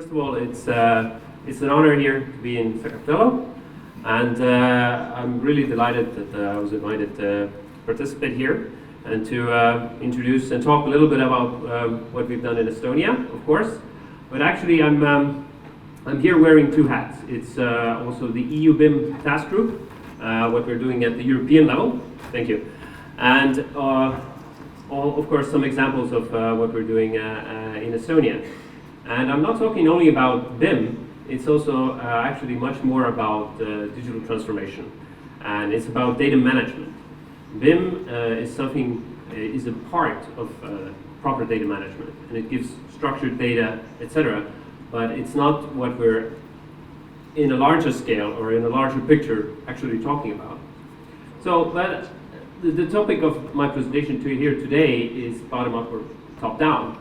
First of all, it's an honor here to be in Saar-EU, and I'm really delighted that I was invited to participate here and to introduce and talk a little bit about what we've done in Estonia, of course. But actually, I'm here wearing two hats. It's also the EU BIM task group, what we're doing at the European level. Thank you. And of course, some examples of what we're doing in Estonia. And I'm not talking only about BIM, it's also actually much more about digital transformation. And it's about data management. BIM is a part of proper data management, and it gives structured data, etc. But it's not what we're, in a larger scale or in a larger picture, actually talking about. So, but the topic of my presentation to you here today is bottom-up or top-down.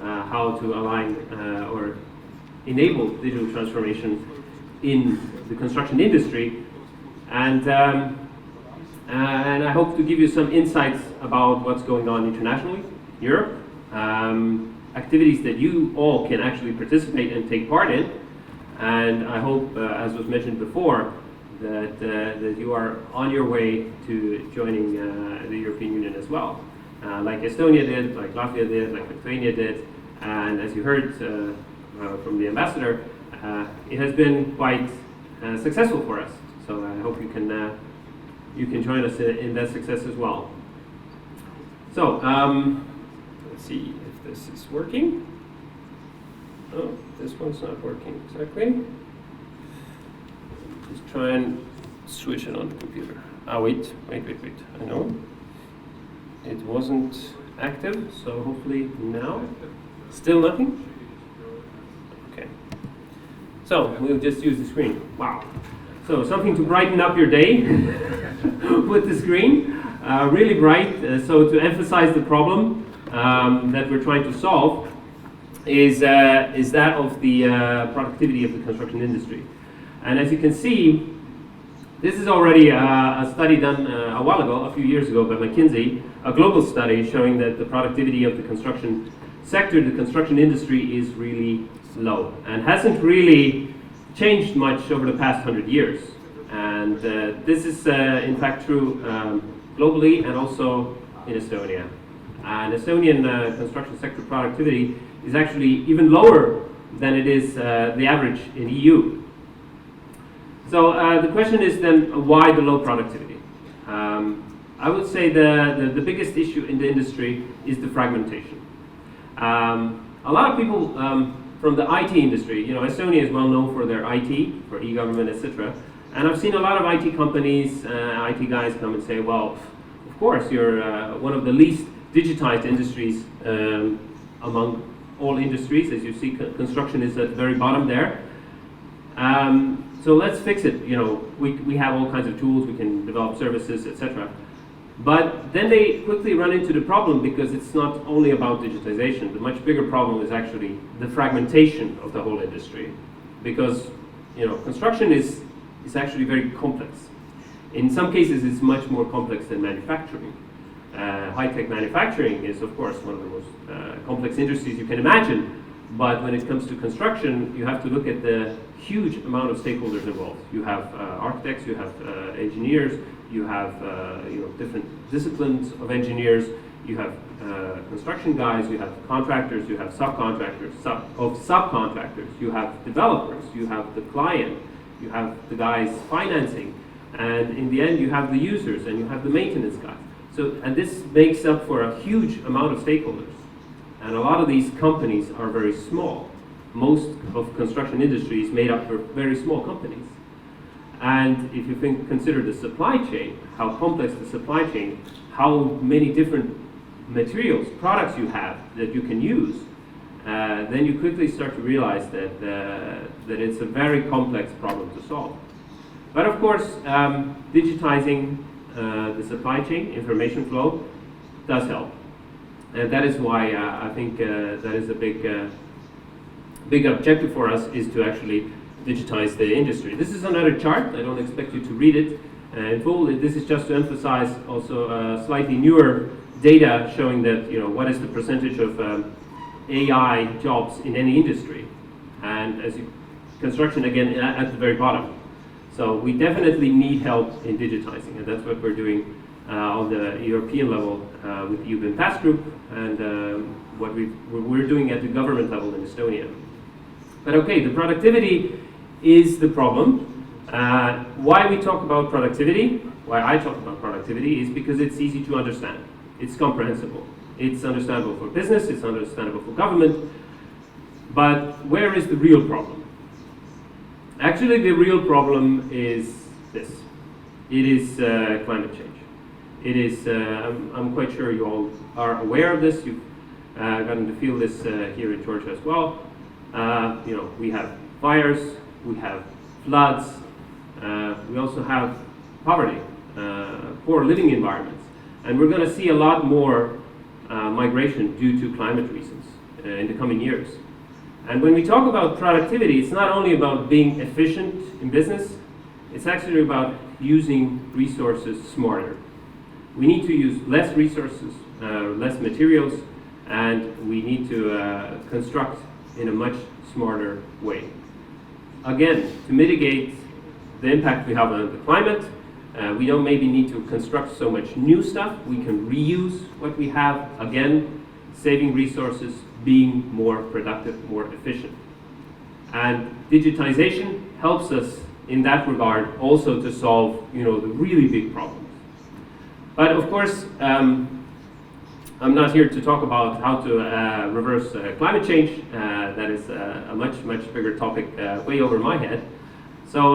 How to align or enable digital transformation in the construction industry, and I hope to give you some insights about what's going on internationally, Europe, activities that you all can actually participate and take part in, and I hope, as was mentioned before, that you are on your way to joining the European Union as well. Like Estonia did, like Latvia did, like Lithuania did, and as you heard from the ambassador, it has been quite successful for us. So I hope you can join us in that success as well. So let's see if this is working. Oh, this one's not working exactly. Just try and switch it on the computer. Ah, wait. I know. It wasn't active, so hopefully now. Still nothing? Okay. So we'll just use the screen. Wow. So something to brighten up your day with the screen. Really bright. So to emphasize the problem that we're trying to solve is that of the productivity of the construction industry. And as you can see, this is already a study done a while ago, a few years ago by McKinsey, a global study showing that the productivity of the construction sector, the construction industry, is really low and hasn't really changed much over the past 100 years. And this is in fact true globally and also in Estonia. And Estonian construction sector productivity is actually even lower than it is the average in EU. So the question is then, why the low productivity? I would say the biggest issue in the industry is the fragmentation. A lot of people from the IT industry, Estonia is well known for their IT, for e-government, etc. And I've seen a lot of IT companies, IT guys come and say, well, of course, you're one of the least digitized industries among all industries. As you see, construction is at the very bottom there. So let's fix it. We have all kinds of tools, we can develop services, etc. But then they quickly run into the problem, because it's not only about digitization. The much bigger problem is actually the fragmentation of the whole industry, because construction is actually very complex. In some cases, it's much more complex than manufacturing. High-tech manufacturing is, of course, one of the most complex industries you can imagine. But when it comes to construction, you have to look at the huge amount of stakeholders involved. You have architects, you have engineers, you have different disciplines of engineers, you have construction guys, you have contractors, you have subcontractors, subcontractors, you have developers, you have the client, you have the guys financing, and in the end you have the users and you have the maintenance guys. And this makes up for a huge amount of stakeholders. And a lot of these companies are very small. Most of construction industry is made up of very small companies. And if you consider the supply chain, how complex the supply chain, how many different materials, products you have that you can use, then you quickly start to realize that it's a very complex problem to solve. But of course, digitizing the supply chain, information flow, does help. And that is why I think that is a big objective for us, is to actually digitize the industry. This is another chart. I don't expect you to read it in full. This is just to emphasize also slightly newer data showing that what is the percentage of AI jobs in any industry. and construction again at the very bottom. So we definitely need help in digitizing, and that's what we're doing on the European level with the EU BIM task group, and what we're doing at the government level in Estonia. But okay, the productivity is the problem. Why we talk about productivity, why I talk about productivity, is because it's easy to understand. It's comprehensible. It's understandable for business, it's understandable for government, but where is the real problem? Actually, the real problem is this. It is climate change. It is, I'm quite sure you all are aware of this. You've gotten to feel this here in Georgia as well. We have fires, we have floods, we also have poverty, poor living environments. And we're going to see a lot more migration due to climate reasons in the coming years. And when we talk about productivity, it's not only about being efficient in business, it's actually about using resources smarter. We need to use less resources, less materials, and we need to construct in a much smarter way. Again, to mitigate the impact we have on the climate, we don't maybe need to construct so much new stuff. We can reuse what we have, again, saving resources, being more productive, more efficient. And digitization helps us in that regard also to solve, the really big problems. But of course, I'm not here to talk about how to reverse climate change. That is a much bigger topic way over my head. So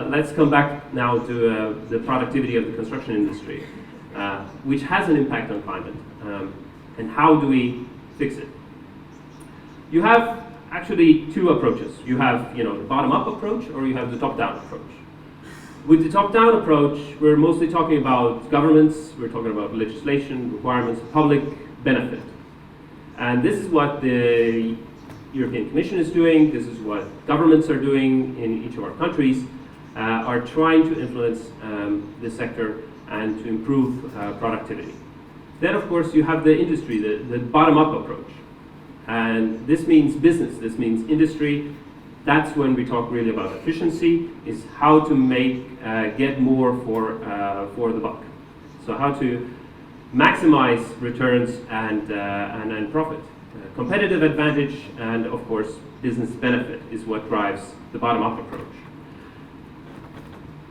let's come back now to the productivity of the construction industry, which has an impact on climate. And how do we fix it? You have actually two approaches. You have, the bottom-up approach, or you have the top-down approach. With the top-down approach, we're mostly talking about governments, we're talking about legislation, requirements, public benefit. And this is what the European Commission is doing, this is what governments are doing in each of our countries, are trying to influence the sector and to improve productivity. Then, of course, you have the industry, the bottom-up approach. And this means business, this means industry. That's when we talk really about efficiency, is how to get more for the buck. So how to maximize returns and profit. Competitive advantage and, of course, business benefit is what drives the bottom-up approach.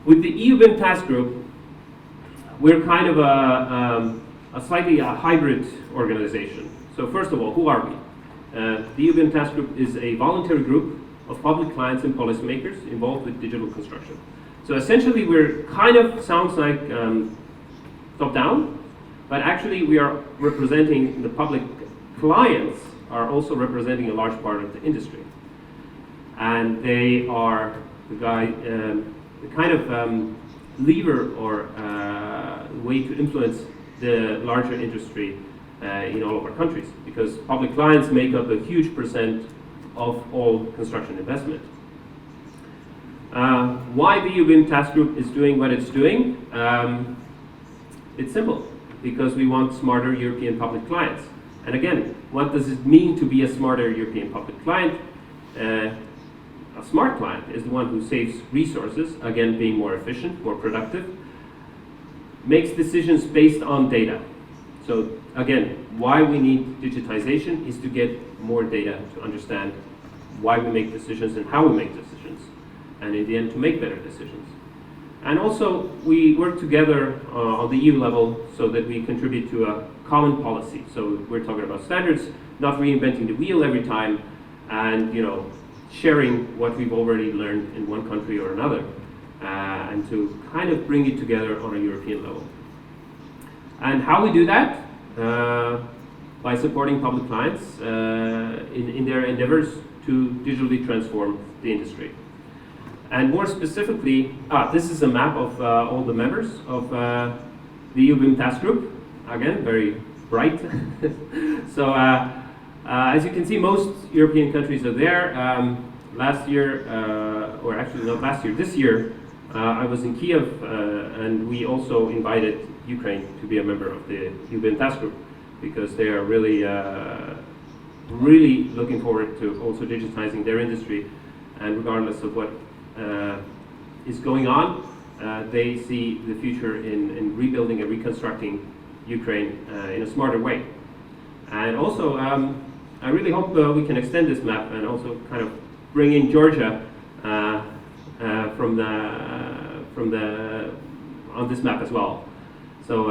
With the EU BIM task group, we're kind of a slightly hybrid organization. So first of all, who are we? The EU BIM task group is a voluntary group of public clients and policymakers involved with digital construction. So essentially we're kind of, sounds like top-down, but actually we are representing the public clients are also representing a large part of the industry. And they are the kind of lever or way to influence the larger industry in all of our countries, because public clients make up a huge % of all construction investment. Why the EU BIM task group is doing what it's doing? It's simple, because we want smarter European public clients. And again, what does it mean to be a smarter European public client? A smart client is the one who saves resources, again being more efficient, more productive, makes decisions based on data. So again, why we need digitization is to get more data to understand why we make decisions and how we make decisions, and in the end to make better decisions. And also we work together on the EU level so that we contribute to a common policy. So we're talking about standards, not reinventing the wheel every time, and sharing what we've already learned in one country or another, and to kind of bring it together on a European level. And how we do that? By supporting public clients in their endeavors to digitally transform the industry. And more specifically, this is a map of all the members of the EU BIM task group. Again, very bright. So as you can see, most European countries are there. Last year, or actually not last year, this year, I was in Kiev, and we also invited Ukraine to be a member of the EU BIM task group, because they are really really looking forward to also digitizing their industry, and regardless of what is going on, they see the future in rebuilding and reconstructing Ukraine in a smarter way. And also, I really hope we can extend this map and also kind of bring in Georgia from the on this map as well. So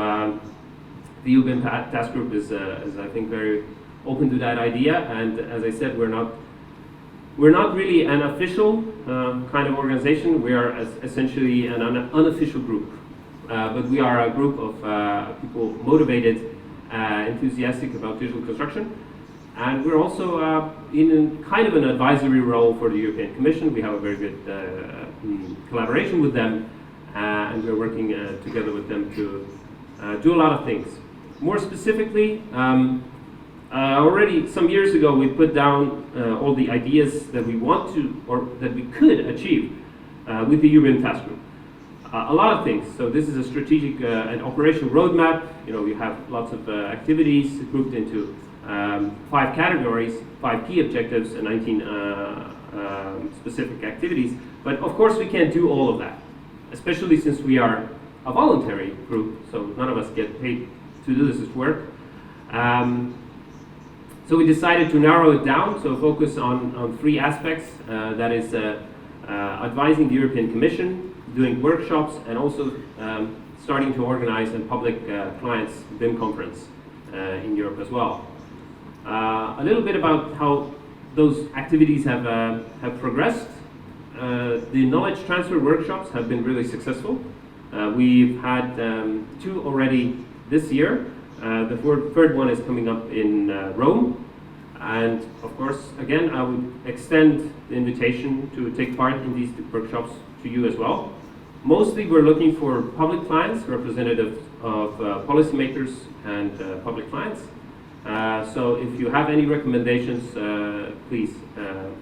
the EU BIM task group is I think very open to that idea, and as I said, we're not really an official kind of organization. We are essentially an unofficial group, but we are a group of people motivated, enthusiastic about digital construction, and we're also in kind of an advisory role for the European Commission. We have a very good collaboration with them, and we're working together with them to do a lot of things. More specifically, already some years ago, we put down all the ideas that we want to, or that we could achieve with the EU BIM task group. A lot of things. So this is a strategic and operational roadmap. You know, we have lots of activities grouped into 5 categories, 5 key objectives, and 19 specific activities. But of course, we can't do all of that, especially since we are a voluntary group, so none of us get paid to do this work. So we decided to narrow it down, so focus on 3 aspects, that is advising the European Commission, doing workshops, and also starting to organize a public clients BIM conference in Europe as well. A little bit about how those activities have progressed. The knowledge transfer workshops have been really successful. We've had 2 already this year. The third one is coming up in Rome. And of course, again, I would extend the invitation to take part in these workshops to you as well. Mostly we're looking for public clients, representatives of policymakers and public clients. So if you have any recommendations, please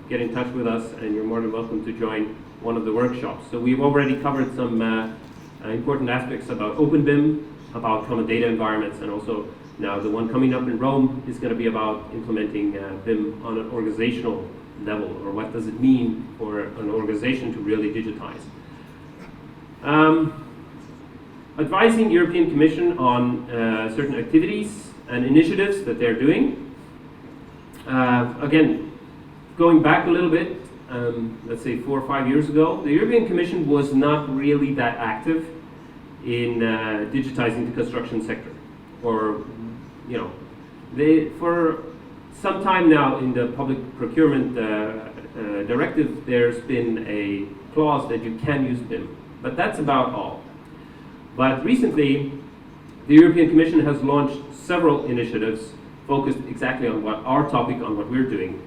get in touch with us, and you're more than welcome to join one of the workshops. So we've already covered some important aspects about open BIM, about common data environments, and also now the one coming up in Rome is going to be about implementing BIM on an organizational level, or what does it mean for an organization to really digitize. Advising European Commission on certain activities and initiatives that they're doing. Again, going back a little bit, let's say 4 or 5 years ago, the European Commission was not really that active in digitizing the construction sector. Or, you know, for some time now in the public procurement directive, there's been a clause that you can use BIM, but that's about all. But recently, the European Commission has launched several initiatives focused exactly on our topic, on what we're doing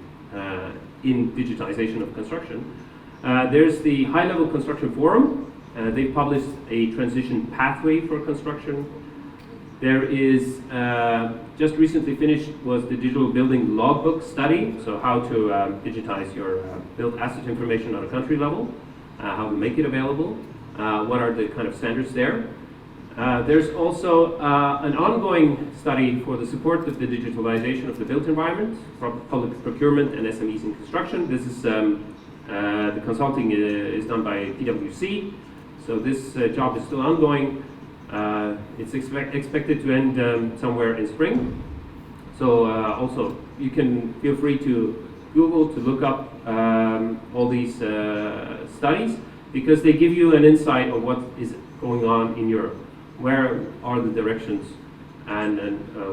in digitization of construction. There's the High Level Construction Forum. They published a transition pathway for construction. There is, just recently finished, was the Digital Building Logbook study, so how to digitize your built asset information on a country level, how to make it available, what are the kind of standards there. There's also an ongoing study for the support of the digitalization of the built environment, public procurement and SMEs in construction. This is, the consulting is done by PwC, so this job is still ongoing. It's expected to end somewhere in spring. So also, you can feel free to Google to look up all these studies, because they give you an insight of what is going on in Europe. Where are the directions, and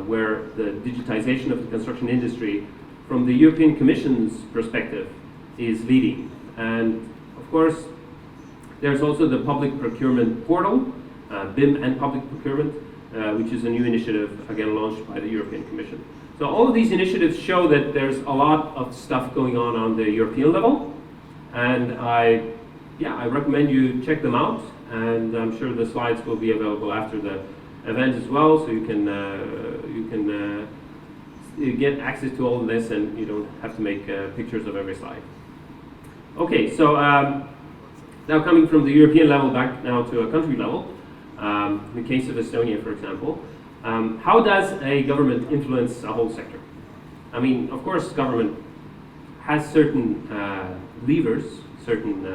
where the digitization of the construction industry from the European Commission's perspective is leading. And of course, there's also the public procurement portal, BIM and public procurement, which is a new initiative, again launched by the European Commission. So all of these initiatives show that there's a lot of stuff going on the European level, and I recommend you check them out, and I'm sure the slides will be available after the event as well, so you can get access to all of this, and you don't have to make pictures of every slide. Okay, so now coming from the European level back now to a country level, in the case of Estonia, for example, how does a government influence a whole sector? I mean, of course, government has certain levers, certain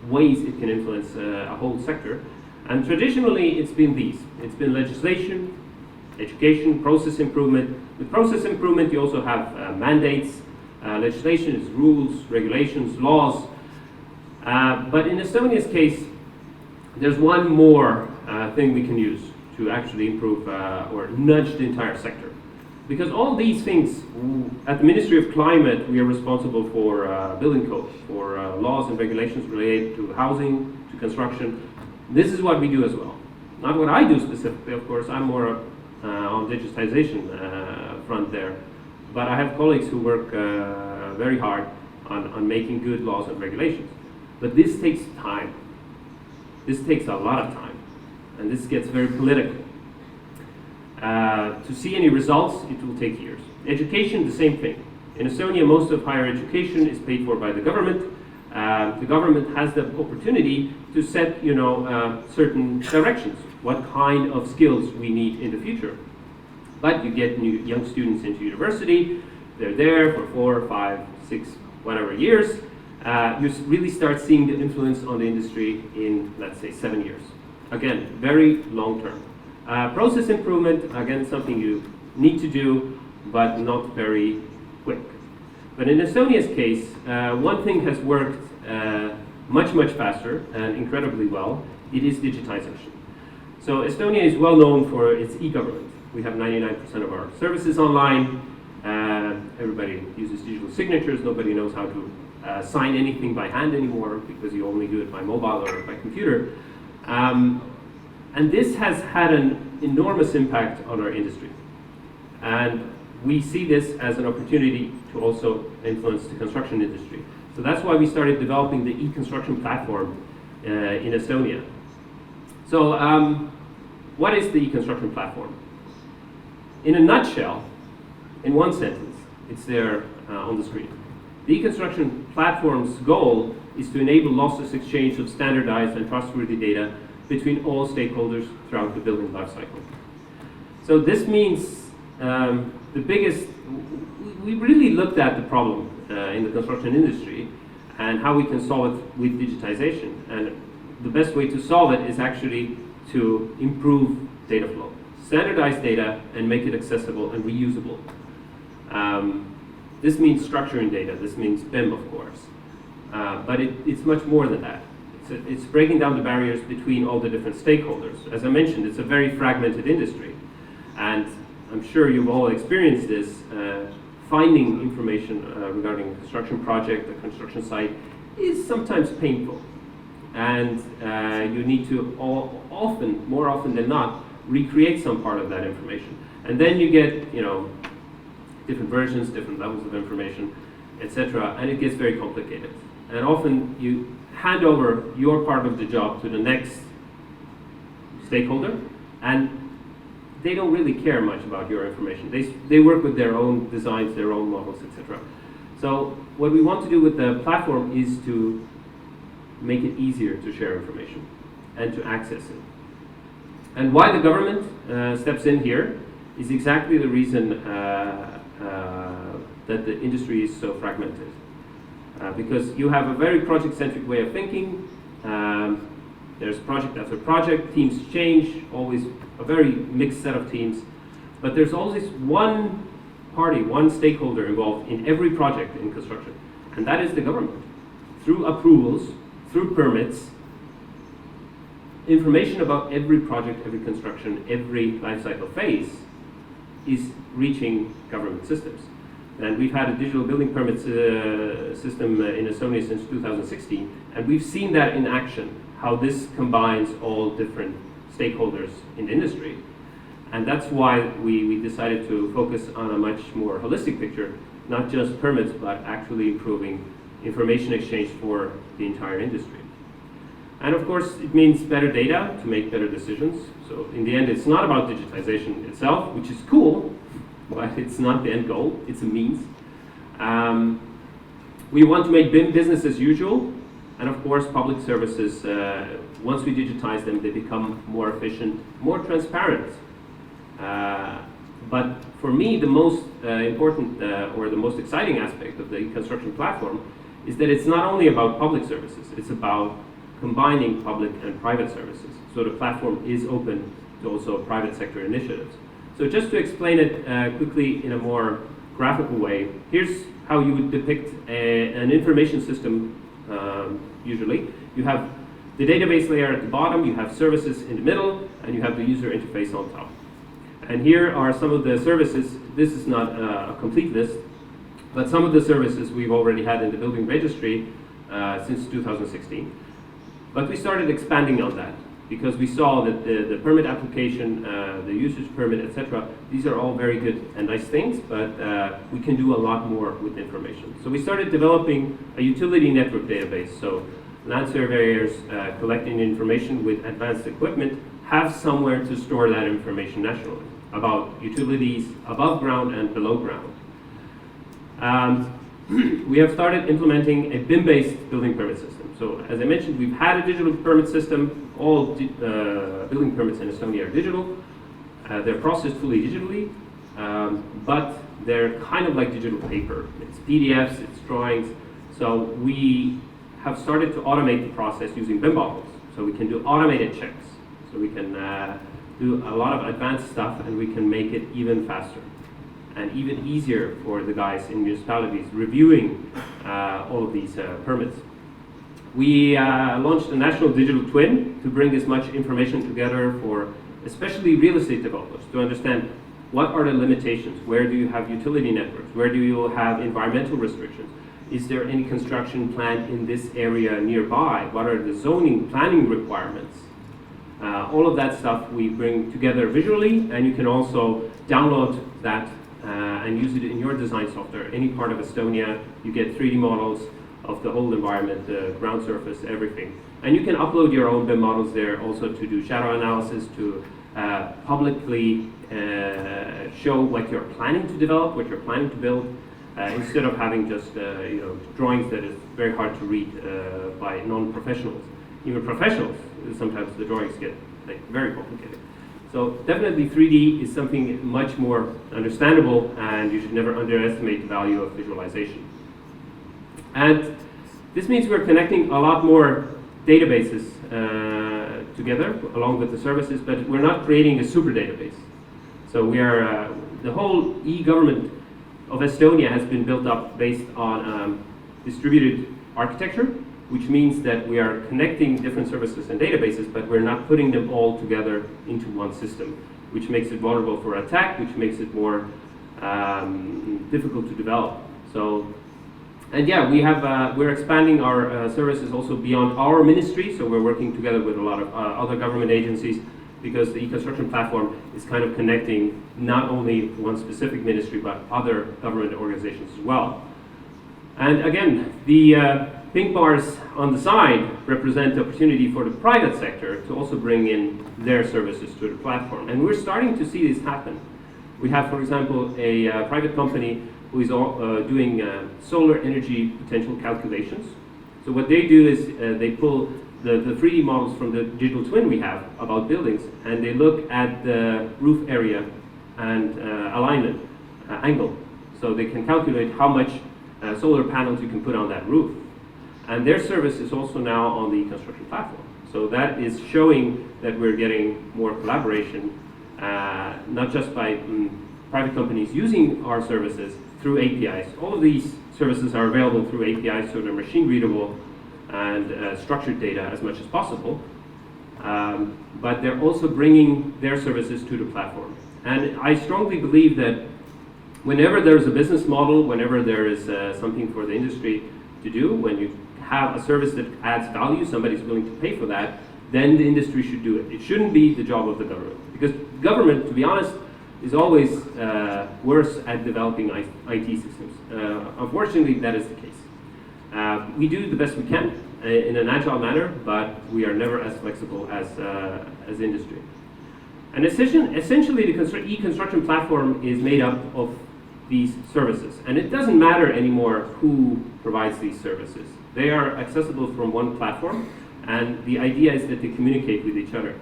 ways it can influence a whole sector. And traditionally, it's been these. It's been legislation, education, process improvement. With process improvement, you also have mandates. Legislation is rules, regulations, laws. But in Estonia's case, there's one more thing we can use to actually improve or nudge the entire sector. Because all these things, at the Ministry of Climate, we are responsible for building code, for laws and regulations related to housing, to construction. This is what we do as well. Not what I do specifically, of course. I'm more on digitization front there. But I have colleagues who work very hard on making good laws and regulations. But this takes time. This takes a lot of time. And this gets very political. To see any results, it will take years. Education, the same thing. In Estonia, most of higher education is paid for by the government. The government has the opportunity to set, certain directions, what kind of skills we need in the future. But you get new young students into university, they're there for 4, 5, 6, whatever years. You really start seeing the influence on the industry in, let's say, 7 years. Again, very long term. Process improvement, again, something you need to do, but not very quick. But in Estonia's case, one thing has worked much, much faster and incredibly well. It is digitization. So Estonia is well known for its e-government. We have 99% of our services online. Everybody uses digital signatures. Nobody knows how to sign anything by hand anymore because you only do it by mobile or by computer. And this has had an enormous impact on our industry. And we see this as an opportunity to also influence the construction industry. So that's why we started developing the e-construction platform in Estonia. So what is the e-construction platform? In a nutshell, in one sentence, it's there on the screen. The e-construction platform's goal is to enable lossless exchange of standardized and trustworthy data between all stakeholders throughout the building lifecycle. So this means we really looked at the problem in the construction industry and how we can solve it with digitization. And the best way to solve it is actually to improve data flow, standardize data and make it accessible and reusable. This means structuring data, this means BIM, of course. But it's much more than that. It's breaking down the barriers between all the different stakeholders. As I mentioned, it's a very fragmented industry. And I'm sure you've all experienced this. Finding information regarding a construction project, a construction site, is sometimes painful. And you need to more often than not, recreate some part of that information. And then you get, different versions, different levels of information, etc. And it gets very complicated. And often you hand over your part of the job to the next stakeholder, and they don't really care much about your information. They work with their own designs, their own models, etc. So what we want to do with the platform is to make it easier to share information and to access it. And why the government steps in here is exactly the reason that the industry is so fragmented. Because you have a very project-centric way of thinking. There's project after project, teams change, always a very mixed set of teams. But there's always one party, one stakeholder involved in every project in construction, and that is the government. Through approvals, through permits, information about every project, every construction, every life cycle phase is reaching government systems. And we've had a digital building permits system in Estonia since 2016, and we've seen that in action, how this combines all different stakeholders in the industry. And that's why we decided to focus on a much more holistic picture, not just permits, but actually improving information exchange for the entire industry. And of course, it means better data to make better decisions. So in the end, it's not about digitization itself, which is cool, but it's not the end goal, it's a means. We want to make BIM business as usual, and of course public services, once we digitize them, they become more efficient, more transparent. But for me, the most important or the most exciting aspect of the e-construction platform is that it's not only about public services, it's about combining public and private services. So the platform is open to also private sector initiatives. So just to explain it quickly in a more graphical way, here's how you would depict an information system usually. You have the database layer at the bottom, you have services in the middle, and you have the user interface on top. And here are some of the services. This is not a complete list, but some of the services we've already had in the building registry since 2016. But we started expanding on that because we saw that the permit application, the usage permit, etc., these are all very good and nice things, but we can do a lot more with information. So we started developing a utility network database. So land surveyors collecting information with advanced equipment have somewhere to store that information nationally about utilities above ground and below ground. We have started implementing a BIM-based building permit system. So as I mentioned, we've had a digital permit system. All building permits in Estonia are digital. They're processed fully digitally, but they're kind of like digital paper. It's PDFs, it's drawings. So we have started to automate the process using BIM models. So we can do automated checks. So we can do a lot of advanced stuff, and we can make it even faster and even easier for the guys in municipalities reviewing all of these permits. We launched a national digital twin to bring as much information together for especially real estate developers to understand what are the limitations, where do you have utility networks, where do you have environmental restrictions, is there any construction planned in this area nearby, what are the zoning planning requirements. All of that stuff we bring together visually, and you can also download that and use it in your design software. Any part of Estonia, you get 3D models of the whole environment, the ground surface, everything. And you can upload your own BIM models there also to do shadow analysis, to publicly show what you're planning to develop, what you're planning to build, instead of having just drawings that is very hard to read by non-professionals. Even professionals, sometimes the drawings get very complicated. So definitely 3D is something much more understandable, and you should never underestimate the value of visualization. And this means we're connecting a lot more databases together along with the services, but we're not creating a super database. So we are, the whole e-government of Estonia has been built up based on distributed architecture, which means that we are connecting different services and databases, but we're not putting them all together into one system, which makes it vulnerable for attack, which makes it more difficult to develop. So, and yeah, we're expanding our services also beyond our ministry, so we're working together with a lot of other government agencies, because the e-construction platform is kind of connecting not only one specific ministry, but other government organizations as well. And again, the pink bars on the side represent the opportunity for the private sector to also bring in their services to the platform. And we're starting to see this happen. We have, for example, a private company who is doing solar energy potential calculations. So what they do is they pull the 3D models from the digital twin we have about buildings, and they look at the roof area and alignment angle. So they can calculate how much solar panels you can put on that roof. And their service is also now on the construction platform. So that is showing that we're getting more collaboration, not just by private companies using our services through APIs. All of these services are available through APIs, so they're machine readable and structured data as much as possible. But they're also bringing their services to the platform. And I strongly believe that whenever there's a business model, whenever there is something for the industry to do, when you have a service that adds value, somebody's willing to pay for that, then the industry should do it. It shouldn't be the job of the government. Because government, to be honest, is always worse at developing IT systems. Unfortunately, that is the case. We do the best we can in an agile manner, but we are never as flexible as industry. And essentially, the e-construction platform is made up of these services. And it doesn't matter anymore who provides these services. They are accessible from one platform, and the idea is that they communicate with each other.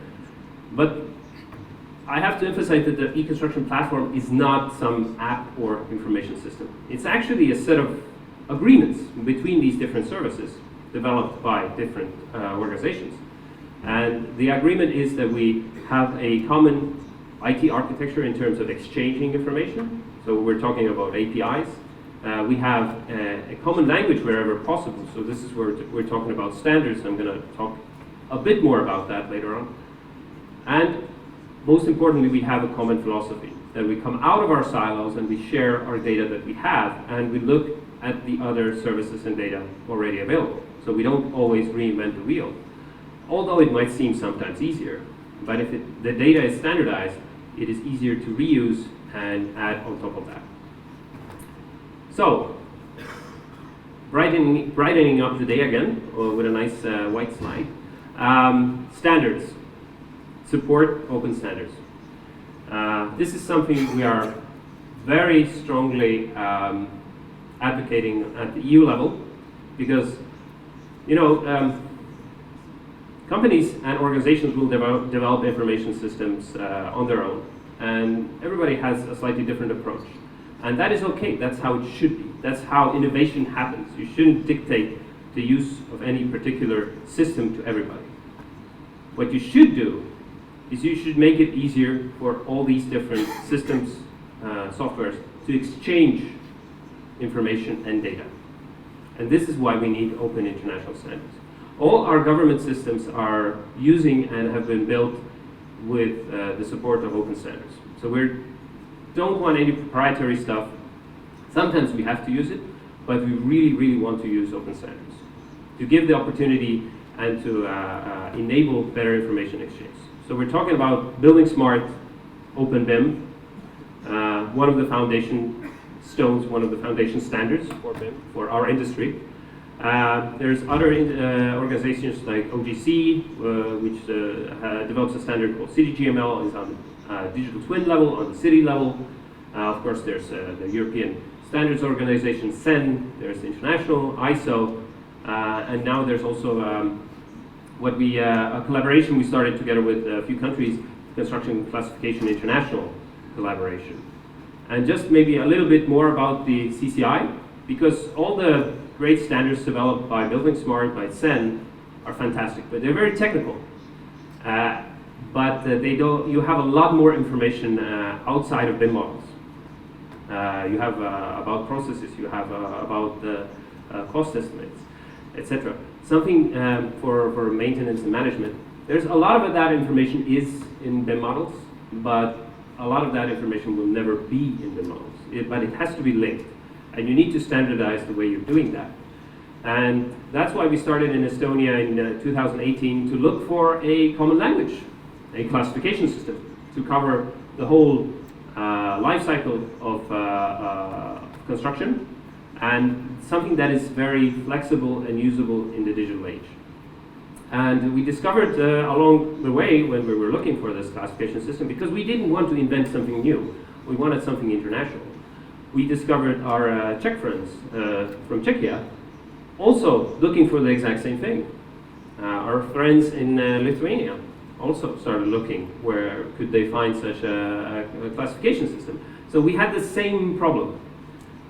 But I have to emphasize that the e-construction platform is not some app or information system. It's actually a set of agreements between these different services developed by different organizations. And the agreement is that we have a common IT architecture in terms of exchanging information. So we're talking about APIs. We have a common language wherever possible. So this is where we're talking about standards. I'm going to talk a bit more about that later on. And most importantly, we have a common philosophy, that we come out of our silos and we share our data that we have, and we look at the other services and data already available. So we don't always reinvent the wheel. Although it might seem sometimes easier, but if the data is standardized, it is easier to reuse and add on top of that. So, brightening up the day again with a nice white slide. Standards. Support open standards. This is something we are very strongly advocating at the EU level, because companies and organizations will develop information systems on their own, and everybody has a slightly different approach. And that is okay, that's how it should be. That's how innovation happens. You shouldn't dictate the use of any particular system to everybody. What you should do is you should make it easier for all these different systems, softwares, to exchange information and data. And this is why we need open international standards. All our government systems are using and have been built with the support of open standards. So we don't want any proprietary stuff. Sometimes we have to use it, but we really, really want to use open standards to give the opportunity and to enable better information exchange. So we're talking about building smart open BIM, one of the foundation stones, one of the foundation standards for BIM, for our industry. There's other organizations like OGC, which develops a standard called CityGML, is on digital twin level, on the city level. Of course, there's the European Standards Organization, CEN, there's international, ISO, and now there's also a collaboration we started together with a few countries, Construction Classification International collaboration. And just maybe a little bit more about the CCI, because all the great standards developed by Building Smart, by CEN, are fantastic, but they're very technical. You have a lot more information outside of BIM models. You have about processes, you have about cost estimates, etc. Something for maintenance and management. There's a lot of that information is in BIM models, but a lot of that information will never be in BIM models. But it has to be linked, and you need to standardize the way you're doing that. And that's why we started in Estonia in 2018 to look for a common language, a classification system to cover the whole life cycle of construction, and something that is very flexible and usable in the digital age. And we discovered along the way when we were looking for this classification system, because we didn't want to invent something new, we wanted something international. We discovered our Czech friends from Czechia also looking for the exact same thing. Our friends in Lithuania also started looking where could they find such a classification system. So we had the same problem,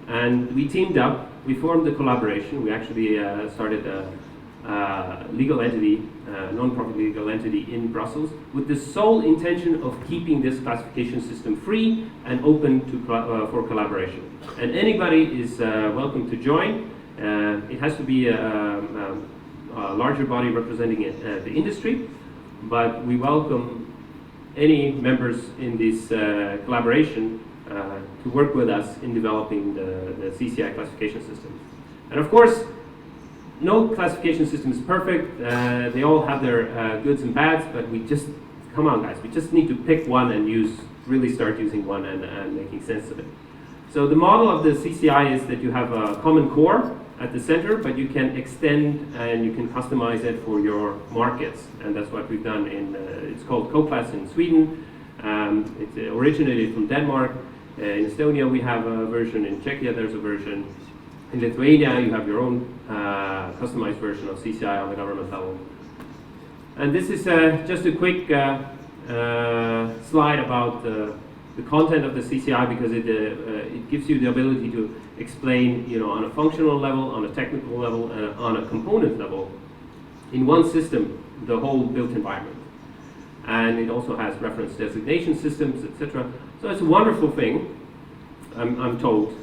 and we teamed up, we formed a collaboration, we actually started a legal entity, non-profit legal entity in Brussels, with the sole intention of keeping this classification system free and open to for collaboration. And anybody is welcome to join. It has to be a larger body representing the industry, but we welcome any members in this collaboration to work with us in developing the CCI classification system. And of course, no classification system is perfect. They all have their goods and bads, but come on guys, we just need to pick one and really start using one and making sense of it. So the model of the CCI is that you have a common core at the center, but you can extend and you can customize it for your markets, and that's what we've done it's called CoClass in Sweden. It originated from Denmark. In Estonia we have a version, in Czechia there's a version, in Lithuania you have your own customized version of CCI on the government level. And this is just a quick slide about the content of the CCI because it gives you the ability to explain, on a functional level, on a technical level, and on a component level, in one system, the whole built environment. And it also has reference designation systems, etc. So it's a wonderful thing, I'm told,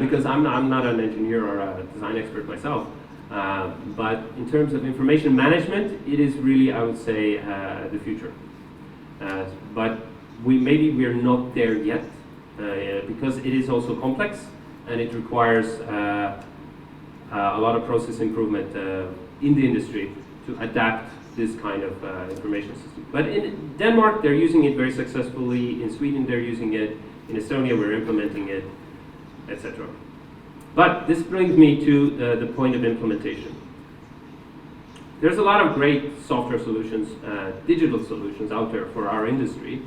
because I'm not an engineer or a design expert myself. But in terms of information management, it is really, I would say, the future. But maybe we're not there yet, because it is also complex and it requires a lot of process improvement in the industry to adapt this kind of information system. But in Denmark, they're using it very successfully. In Sweden, they're using it. In Estonia, we're implementing it, etc. But this brings me to the point of implementation. There's a lot of great software solutions, digital solutions out there for our industry.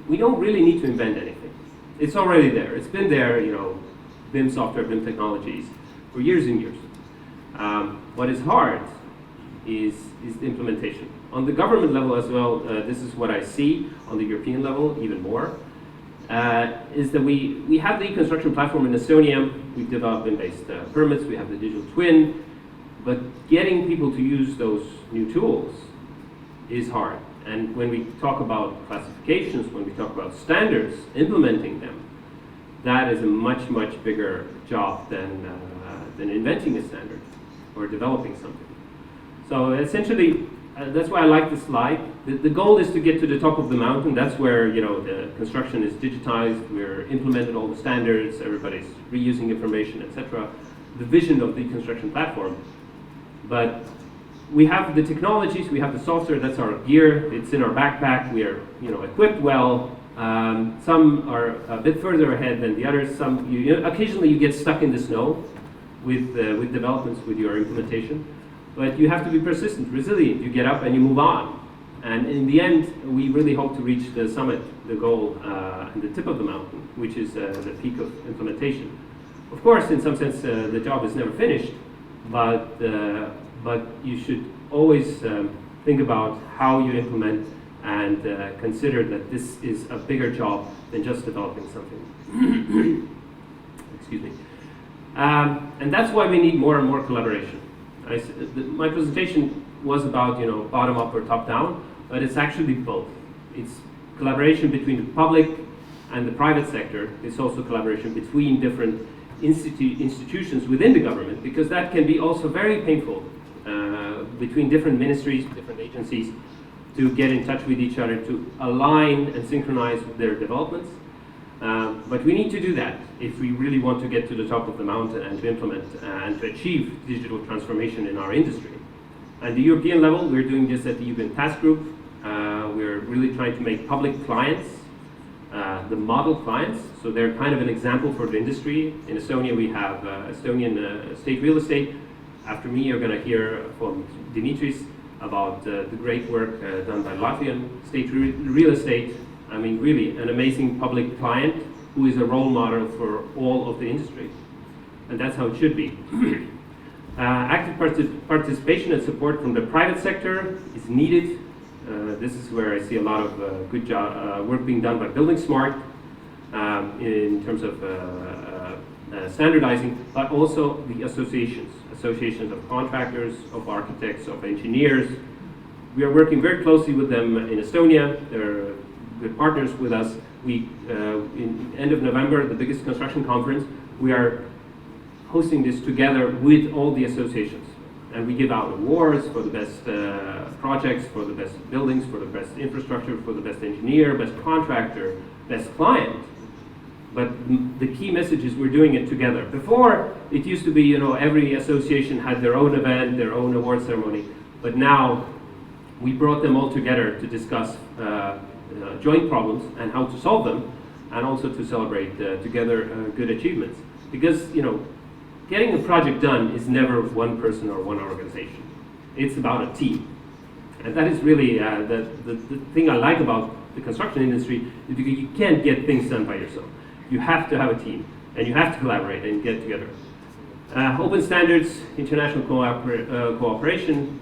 We don't really need to invent anything. It's already there. It's been there, BIM software, BIM technologies, for years and years. What is hard is the implementation. On the government level as well, this is what I see. On the European level, even more. Is that we have the construction platform in Estonia. We've developed BIM-based permits. We have the digital twin. But getting people to use those new tools is hard. And when we talk about classifications, when we talk about standards, implementing them, that is a much, much bigger job than inventing a standard or developing something. So essentially, that's why I like this slide. The goal is to get to the top of the mountain. That's where the construction is digitized. We're implemented all the standards. Everybody's reusing information, etc. The vision of the construction platform. But we have the technologies. We have the software. That's our gear. It's in our backpack. We are equipped well. Some are a bit further ahead than the others. Some occasionally you get stuck in the snow with developments with your implementation. But you have to be persistent, resilient. You get up and you move on. And in the end, we really hope to reach the summit, the goal, and the tip of the mountain, which is the peak of implementation. Of course, in some sense, the job is never finished, but you should always think about how you implement and consider that this is a bigger job than just developing something. Excuse me. And that's why we need more and more collaboration. My presentation was about bottom up or top down, but it's actually both. It's collaboration between the public and the private sector. It's also collaboration between different institutions within the government, because that can be also very painful between different ministries, different agencies, to get in touch with each other, to align and synchronize their developments. But we need to do that if we really want to get to the top of the mountain and to implement and to achieve digital transformation in our industry. At the European level, we're doing this at the UN Task Group. We're really trying to make public clients the model clients, so they're kind of an example for the industry. In Estonia, we have Estonian state real estate. After me, you're going to hear from Dimitris about the great work done by Latvian state real estate. I mean, really an amazing public client who is a role model for all of the industry. And that's how it should be. Active participation and support from the private sector is needed. This is where I see a lot of good work being done by Building Smart in terms of standardizing, but also the associations of contractors, of architects, of engineers. We are working very closely with them in Estonia. They're good partners with us. We, in end of November, the biggest construction conference, we are hosting this together with all the associations. And we give out awards for the best projects, for the best buildings, for the best infrastructure, for the best engineer, best contractor, best client. But the key message is we're doing it together. Before, it used to be, every association had their own event, their own award ceremony. But now, we brought them all together to discuss joint problems and how to solve them, and also to celebrate together good achievements. Because, getting a project done is never one person or one organization. It's about a team. And that is really the thing I like about the construction industry, is because you can't get things done by yourself. You have to have a team, and you have to collaborate and get together. Open standards, international cooperation.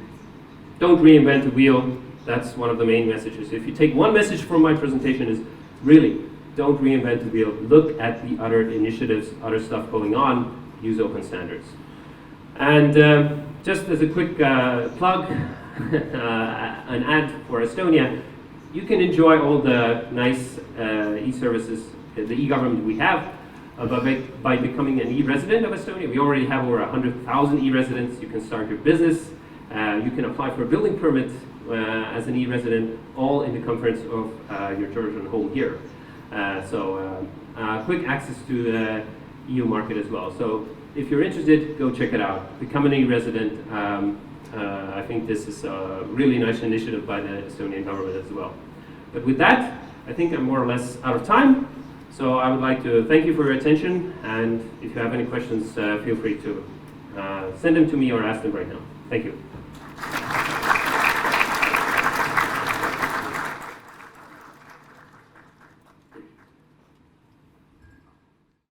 Don't reinvent the wheel. That's one of the main messages. If you take one message from my presentation is really, don't reinvent the wheel. Look at the other initiatives, other stuff going on, use open standards. And just as a quick plug, an ad for Estonia, you can enjoy all the nice e-services, the e-government we have, by becoming an e-resident of Estonia. We already have over 100,000 e-residents. You can start your business. You can apply for a building permit as an e-resident, all in the comforts of your Georgian home here. So quick access to the EU market as well. So if you're interested, go check it out. Become an e-resident. I think this is a really nice initiative by the Estonian government as well. But with that, I think I'm more or less out of time. So I would like to thank you for your attention, and if you have any questions, feel free to send them to me or ask them right now. Thank you.